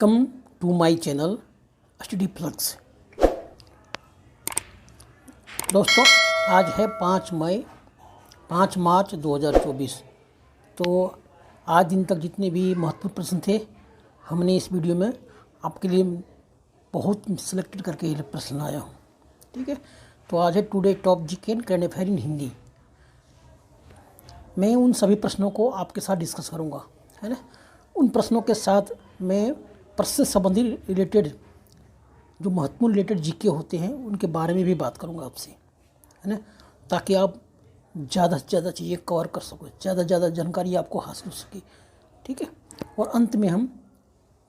Welcome to my channel Study Flux. दोस्तों, आज है 5 मार्च 2024। तो आज दिन तक जितने भी महत्वपूर्ण प्रश्न थे हमने इस वीडियो में आपके लिए बहुत सिलेक्टेड करके ये प्रश्न लाया हूँ। ठीक है, तो आज है today top GK and current affair in Hindi. मैं उन सभी प्रश्नों को आपके साथ डिस्कस करूँगा, है ना। उन प्रश्नों के साथ मैं प्रश्न संबंधी रिलेटेड जो महत्वपूर्ण रिलेटेड जीके होते हैं उनके बारे में भी बात करूंगा आपसे, है ना, ताकि आप ज़्यादा से ज़्यादा चीज़ें कवर कर सको, ज़्यादा से ज़्यादा जानकारी आपको हासिल हो सके। ठीक है, और अंत में हम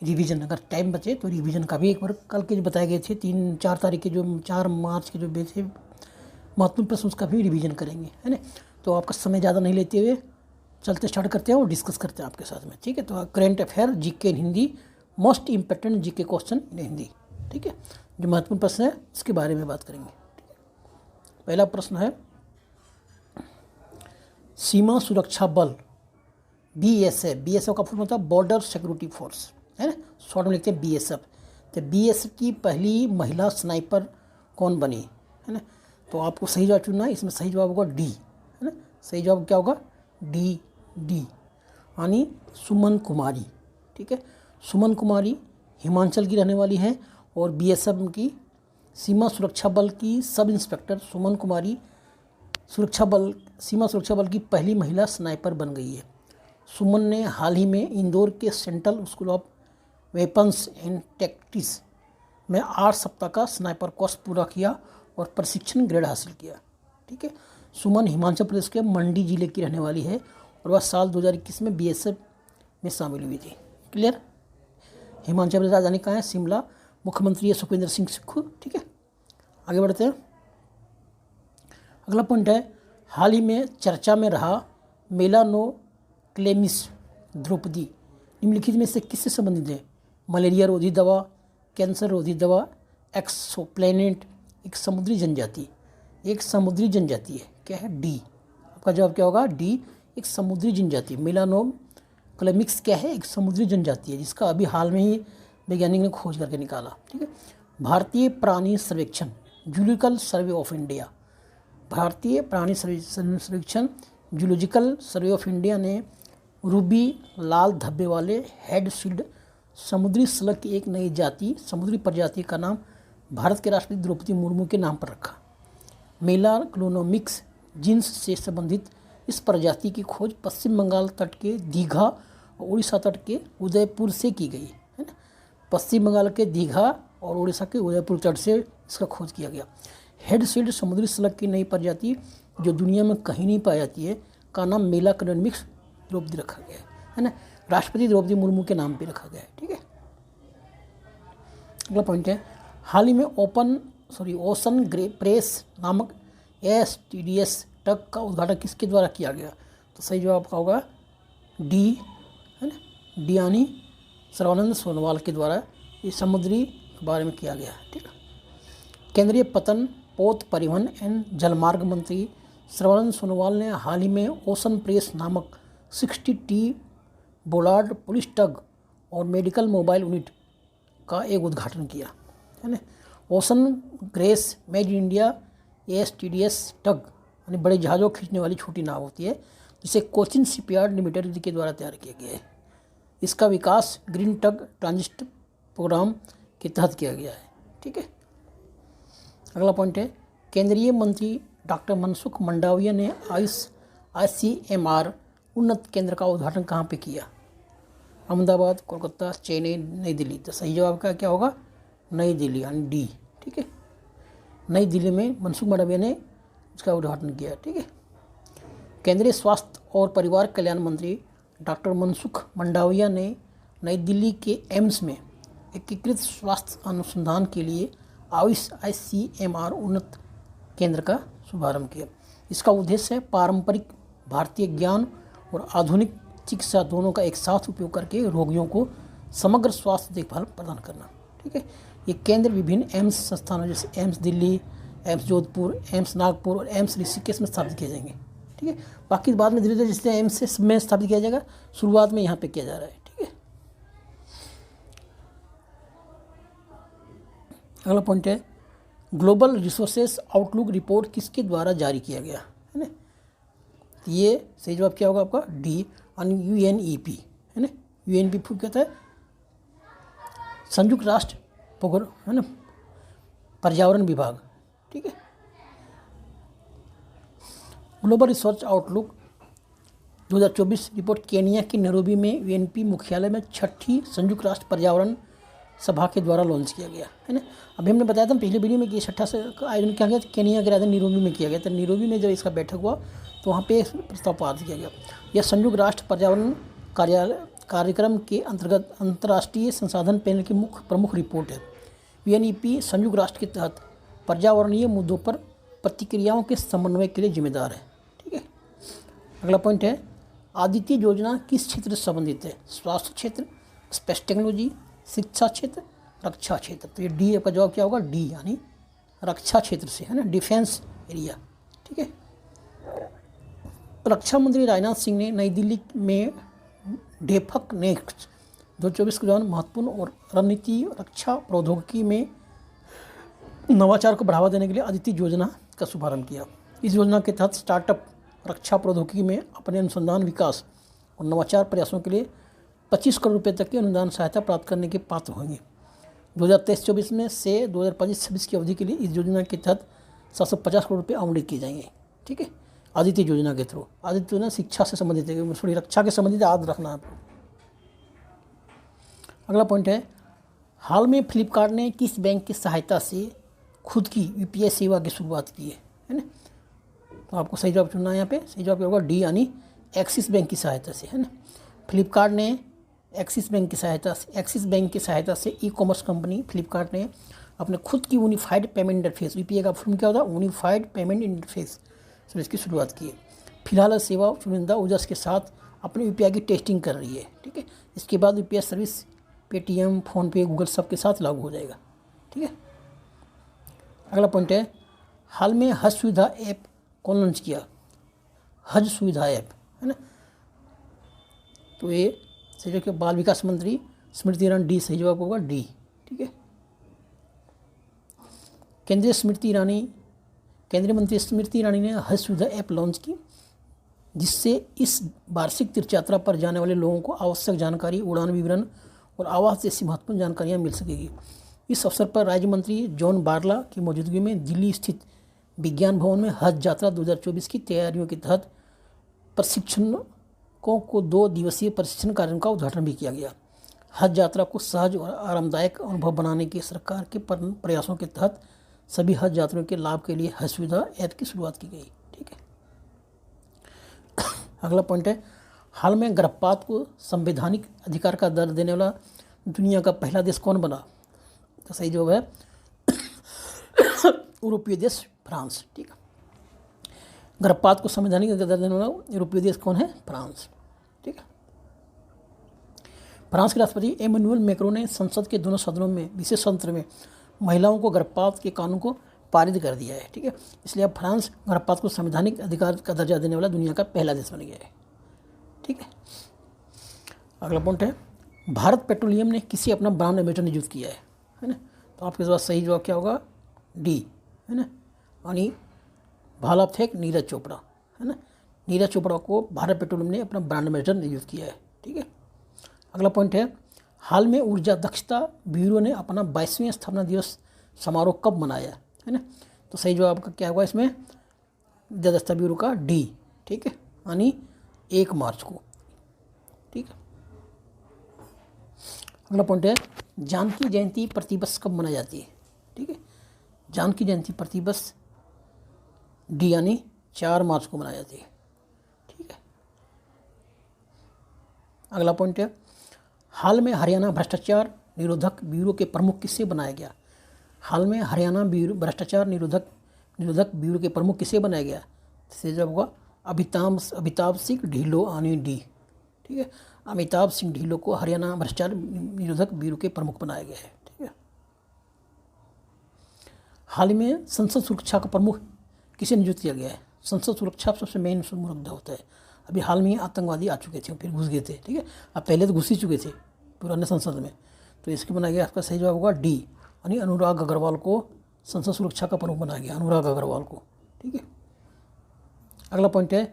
रिवीजन, अगर टाइम बचे तो रिवीजन का भी एक बार कल के जो बताए गए थे 3-4 तारीख के, जो 4 मार्च के जो थे महत्वपूर्ण प्रश्न, उसका भी रिवीजन करेंगे, है ना। तो आपका समय ज़्यादा नहीं लेते हुए चलते स्टार्ट करते हैं और डिस्कस करते हैं आपके साथ में। ठीक है, तो current affair GK in Hindi, most important GK question in Hindi. ठीक है, जो महत्वपूर्ण प्रश्न है इसके बारे में बात करेंगे। ठीक है, पहला प्रश्न है सीमा सुरक्षा बल बीएसएफ का फुल मतलब बॉर्डर सिक्योरिटी फोर्स, है ना, शॉर्ट में लिखते हैं बीएसएफ। तो बीएसएफ की पहली महिला स्नाइपर कौन बनी, है ना। तो आपको सही जवाब चुनना है, इसमें सही जवाब होगा डी, है ना। सही जवाब क्या होगा? डी यानी सुमन कुमारी। ठीक है, सुमन कुमारी हिमाचल की रहने वाली है और बीएसएफ की सीमा सुरक्षा बल की सब इंस्पेक्टर सुमन कुमारी सीमा सुरक्षा बल की पहली महिला स्नाइपर बन गई है। सुमन ने हाल ही में इंदौर के central school of weapons and tactics में 8 सप्ताह का स्नाइपर कोर्स पूरा किया और प्रशिक्षण ग्रेड हासिल किया। ठीक है, सुमन हिमाचल प्रदेश के मंडी जिले की रहने वाली है और वह साल 2021 में बीएसएफ में शामिल हुई थी। क्लियर? हिमाचल प्रदेश राजधानी कहाँ है? शिमला। मुख्यमंत्री है सुखविंदर सिंह सुक्खू। ठीक है, आगे बढ़ते हैं। अगला पॉइंट है हाल ही में चर्चा में रहा मेलानोक्लेमिस द्रौपदी निम्नलिखित में से किससे संबंधित है? मलेरिया रोधी दवा, कैंसर रोधी दवा, एक्सोप्लैनेट, एक समुद्री जनजाति है। क्या है? डी। आपका जवाब क्या होगा? डी, एक समुद्री जनजाति। मेलानोक्लेमिक्स क्या है? एक समुद्री जनजाति है जिसका अभी हाल में ही वैज्ञानिक ने खोज करके निकाला। ठीक है, भारतीय प्राणी सर्वेक्षण जूलॉजिकल सर्वे ऑफ इंडिया, भारतीय प्राणी सर्वेक्षण जूलॉजिकल सर्वे ऑफ इंडिया ने रूबी लाल धब्बे वाले हेडशील्ड समुद्री स्लग की एक नई समुद्री प्रजाति का नाम भारत के राष्ट्रपति द्रौपदी मुर्मू के नाम पर रखा। मेलाक्लोनोमिक्स जीन्स से संबंधित इस प्रजाति की खोज पश्चिम बंगाल तट के दीघा और उड़ीसा तट के उदयपुर से की गई, है ना। पश्चिम बंगाल के दीघा और उड़ीसा के उदयपुर तट से इसका खोज किया गया। हेडशील्ड समुद्री स्लग की नई प्रजाति जो दुनिया में कहीं नहीं पाई जाती है का नाम मेलाक्लोनोमिक्स द्रौपदी रखा गया है ना। राष्ट्रपति द्रौपदी मुर्मू के नाम पे रखा गया है। ठीक है, अगला पॉइंट है हाल ही में ओशन प्रेस नामक STDS टग का उद्घाटन किसके द्वारा किया गया? तो सही जवाब आपका होगा डी, है ना, डी यानी सर्बानंद सोनोवाल के द्वारा इस समुद्री के बारे में किया गया। ठीक है, केंद्रीय पोत परिवहन एवं जलमार्ग मंत्री सर्बानंद सोनोवाल ने हाल ही में ओशन प्रेस नामक 60T बोलार्ड पुलिस टग और मेडिकल मोबाइल यूनिट का एक उद्घाटन किया, है ना। Ocean grace made in India STDS टग यानी बड़े जहाज़ों खींचने वाली छोटी नाव होती है जिसे कोचिन शिपयार्ड लिमिटेड के द्वारा तैयार किया गया है। इसका विकास ग्रीन टग ट्रांजिट प्रोग्राम के तहत किया गया है। ठीक है, अगला पॉइंट है केंद्रीय मंत्री डॉक्टर मनसुख मंडाविया ने ICMR उन्नत केंद्र का उद्घाटन कहाँ पे किया? अहमदाबाद, कोलकाता, चेन्नई, नई दिल्ली। तो सही जवाब का क्या होगा? नई दिल्ली यानी डी। ठीक है, नई दिल्ली में मनसुख मंडाविया ने इसका उद्घाटन किया। ठीक है, केंद्रीय स्वास्थ्य और परिवार कल्याण मंत्री डॉक्टर मनसुख मंडाविया ने नई दिल्ली के एम्स में एकीकृत स्वास्थ्य अनुसंधान के लिए ICMR उन्नत केंद्र का शुभारंभ किया। इसका उद्देश्य है पारंपरिक भारतीय ज्ञान और आधुनिक चिकित्सा दोनों का एक साथ उपयोग करके रोगियों को समग्र स्वास्थ्य देखभाल प्रदान करना। ठीक है, ये केंद्र विभिन्न एम्स संस्थानों जैसे AIIMS Delhi, AIIMS Jodhpur, AIIMS Nagpur और एम्स ऋषिकेश में स्थापित किए जाएंगे। ठीक है, बाकी बाद में धीरे धीरे जिससे एम्स में स्थापित किया जाएगा, शुरुआत में यहाँ पे किया जा रहा है। ठीक है, अगला पॉइंट है ग्लोबल रिसोर्सेस आउटलुक रिपोर्ट किसके द्वारा जारी किया गया, है ना। ये सही जवाब क्या होगा आपका डी यानी UNEP, है ना। UNEP कहता है संयुक्त राष्ट्र है ना पर्यावरण विभाग, ठीक है। Global research outlook 2024 report Kenya के नैरोबी में UNEP मुख्यालय में 6ठी संयुक्त राष्ट्र पर्यावरण सभा के द्वारा लॉन्च किया गया, है ना। अभी हमने बताया था पिछले वीडियो में कि 6ठा का आयोजन किया गया केनिया के राजधानी नैरोबी में किया गया। तो नैरोबी में जब इसका बैठक हुआ तो वहाँ पे प्रस्ताव पारित किया गया। यह संयुक्त राष्ट्र पर्यावरण कार्यक्रम के अंतर्गत अंतर्राष्ट्रीय संसाधन पैनल की प्रमुख रिपोर्ट है। UNEP संयुक्त राष्ट्र के तहत पर्यावरणीय मुद्दों पर प्रतिक्रियाओं के समन्वय के लिए जिम्मेदार है, ठीक है। अगला पॉइंट है आदित्य योजना किस क्षेत्र से संबंधित है, स्वास्थ्य क्षेत्र, स्पेस टेक्नोलॉजी, शिक्षा क्षेत्र, रक्षा क्षेत्र। तो ये डी का जवाब क्या होगा डी यानी रक्षा क्षेत्र से, है ना, डिफेंस एरिया, ठीक है। रक्षा मंत्री राजनाथ सिंह ने नई दिल्ली में डेफक नेक्स्ट 2024 के दौरान महत्वपूर्ण और रणनीति रक्षा प्रौद्योगिकी में नवाचार को बढ़ावा देने के लिए आदित्य योजना का शुभारंभ किया। इस योजना के तहत स्टार्टअप रक्षा प्रौद्योगिकी में अपने अनुसंधान विकास और नवाचार प्रयासों के लिए 25 करोड़ रुपये तक की अनुदान सहायता प्राप्त करने के पात्र होंगे। 2023-24 में से 2025-26 की अवधि के लिए इस योजना के तहत 750 करोड़ रुपये आवंटित किए जाएंगे, ठीक है। आदित्य योजना के थ्रू आदित्य योजना शिक्षा से संबंधित है, थोड़ी रक्षा के संबंधित याद रखना है आपको। अगला पॉइंट है हाल में फ्लिपकार्ट ने किस बैंक की सहायता से खुद की UPI सेवा की शुरुआत की है ना। तो आपको सही जवाब चुनना है यहाँ पे। सही जवाब क्या होगा डी यानी एक्सिस बैंक की सहायता से, है ना। फ्लिपकार्ट ने एक्सिस बैंक की सहायता से ई-कॉमर्स कंपनी फ्लिपकार्ट ने अपने खुद की यूनिफाइड पेमेंट इंटरफेस UPI का फॉर्म क्या होता है यूनिफाइड पेमेंट इंटरफेस से इसकी शुरुआत की है। फिलहाल सेवा चुनिंदा यूजर्स के साथ अपने UPI की टेस्टिंग कर रही है, ठीक है। इसके बाद UPI service Paytm, PhonePe, Google सब के साथ लागू हो जाएगा, ठीक है। अगला पॉइंट है हाल में हज सुविधा ऐप कौन लॉन्च किया, हज सुविधा ऐप, है ना। तो ये सही जवाब बाल विकास मंत्री स्मृति ईरानी, डी सही जवाब होगा डी, ठीक है। केंद्रीय मंत्री स्मृति ईरानी ने हज सुविधा ऐप लॉन्च की जिससे इस वार्षिक तीर्थयात्रा पर जाने वाले लोगों को आवश्यक जानकारी, उड़ान विवरण और आवास जैसी महत्वपूर्ण जानकारियां मिल सकेगी। इस अवसर पर राज्य मंत्री जॉन बारला की मौजूदगी में दिल्ली स्थित विज्ञान भवन में हज यात्रा 2024 की तैयारियों के तहत प्रशिक्षकों को 2 दिवसीय प्रशिक्षण कार्यक्रम का उद्घाटन भी किया गया। हज यात्रा को सहज और आरामदायक अनुभव बनाने के सरकार के प्रयासों के तहत सभी हज यात्रियों के लाभ के लिए हज सुविधा ऐप की शुरुआत की गई, ठीक है। अगला पॉइंट है हाल में गर्भपात को संवैधानिक अधिकार का दर्जा देने वाला दुनिया का पहला देश कौन बना। तो सही जवाब है यूरोपीय देश फ्रांस, ठीक है। गर्भपात को संवैधानिक दर्जा देने वाला यूरोपीय देश कौन है, फ्रांस, ठीक है। फ्रांस के राष्ट्रपति एमेनुअल मैक्रों ने संसद के दोनों सदनों में विशेष सत्र में महिलाओं को गर्भपात के कानून को पारित कर दिया है, ठीक है। इसलिए अब फ्रांस गर्भपात को संवैधानिक अधिकार का दर्जा देने वाला दुनिया का पहला देश बन गया है, ठीक है। अगला पॉइंट है भारत पेट्रोलियम ने किसी अपना ब्रांड एम्बेसडर नियुक्त किया है ना। तो आपके पास सही जवाब क्या होगा डी, है ना, यानी भाला फेंक नीरज चोपड़ा, है ना। नीरज चोपड़ा को भारत पेट्रोलियम ने अपना ब्रांड एम्बेसडर नियुक्त किया है, ठीक है। अगला पॉइंट है हाल में ऊर्जा दक्षता ब्यूरो ने अपना 22वें स्थापना दिवस समारोह कब मनाया, है ना। तो सही जवाब आपका क्या होगा इसमें ऊर्जा दक्षता ब्यूरो का डी, ठीक है, यानी 1 मार्च को, ठीक है। अगला पॉइंट है जानकी जयंती प्रतिवर्ष कब मनाई जाती है, ठीक है। जानकी जयंती प्रतिवर्ष डी यानी 4 मार्च को मनाई जाती है, ठीक है। अगला पॉइंट है हाल में हरियाणा भ्रष्टाचार निरोधक ब्यूरो के प्रमुख किसे बनाया गया। हाल में हरियाणा भ्रष्टाचार निरोधक ब्यूरो के प्रमुख किसे बनाया गया। इससे जब होगा अमिताभ सिंह ढीलो यानी डी, ठीक है। अमिताभ सिंह ढीलो को हरियाणा भ्रष्टाचार निरोधक ब्यूरो के प्रमुख बनाया गया है, ठीक है। हाल में संसद सुरक्षा का प्रमुख किसे नियुक्त किया गया है। संसद सुरक्षा सबसे मेन मुद्दा होता है। अभी हाल में आतंकवादी आ चुके थे, फिर घुस गए थे, ठीक है। अब पहले तो घुस ही चुके थे पुराने संसद में, तो इसके बनाया गया आपका सही जवाब होगा डी यानी अनुराग अग्रवाल को संसद सुरक्षा का प्रमुख बनाया गया, अनुराग अग्रवाल को। ठीक है। अगला पॉइंट है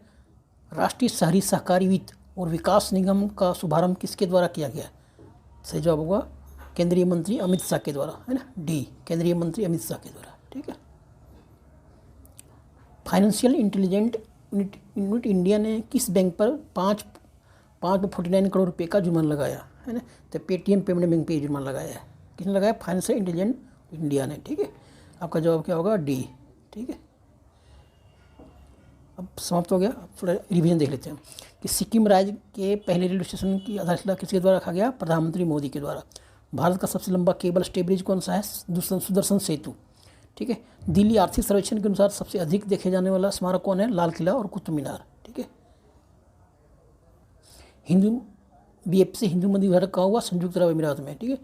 राष्ट्रीय शहरी सहकारी वित्त और विकास निगम का शुभारंभ किसके द्वारा किया गया? सही जवाब होगा केंद्रीय मंत्री अमित शाह के द्वारा, है ना, डी, केंद्रीय मंत्री अमित शाह के द्वारा। ठीक है। फाइनेंशियल इंटेलिजेंट यूनिट इंडिया ने किस बैंक पर 49 करोड़ रुपए का जुर्माना लगाया, है ना? तो पेटीएम पेमेंट बैंक पे जुर्माना लगाया है। किसने लगाया? फाइनेंशियल इंटेलिजेंट इंडिया ने। ठीक है। आपका जवाब क्या होगा? डी। ठीक है। अब समाप्त हो गया। अब थोड़ा रिवीजन देख लेते हैं कि सिक्किम राज्य के पहले रेलवे स्टेशन की आधारशिला किसके द्वारा रखा गया? प्रधानमंत्री मोदी के द्वारा। भारत का सबसे लंबा केबल स्टे ब्रिज कौन सा है? सुदर्शन सेतु। ठीक है। दिल्ली आर्थिक सर्वेक्षण के अनुसार सबसे अधिक देखे जाने वाला स्मारक कौन है? लाल किला और कुतुब मीनार। ठीक है। हिंदू बीएफ से हिंदू मंदिर भारत कहाँ हुआ? संयुक्त अरब अमीरात में। ठीक है।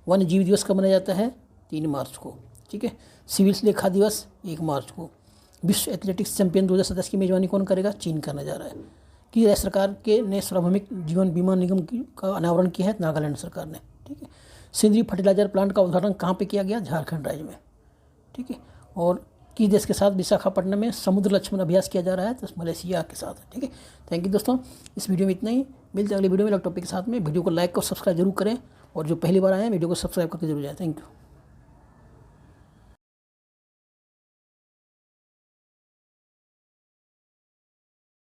वन्य जीव दिवस कब मनाया जाता है? 3 मार्च को। ठीक है। सिविल लेखा दिवस 1 मार्च को। विश्व एथलेटिक्स चैंपियन 2027 की मेजबानी कौन करेगा? चीन करने जा रहा है। कि राज्य सरकार के ने सार्वभौमिक जीवन बीमा निगम का अनावरण किया है? नागालैंड सरकार ने। ठीक है। सिंदरी फर्टिलाइजर प्लांट का उद्घाटन कहाँ पे किया गया? झारखंड राज्य में। ठीक है। और किस देश के साथ विशाखापट्टनम में समुद्र लक्ष्मण अभ्यास किया जा रहा है? तो मलेशिया के साथ। ठीक है। थैंक यू दोस्तों, इस वीडियो में इतना ही। मिलते हैं अगले वीडियो में अलग टॉपिक के साथ में। वीडियो को लाइक और सब्सक्राइब जरूर करें, और जो पहली बार आए हैं वीडियो को सब्सक्राइब करके जरूर जाएं। Thank you.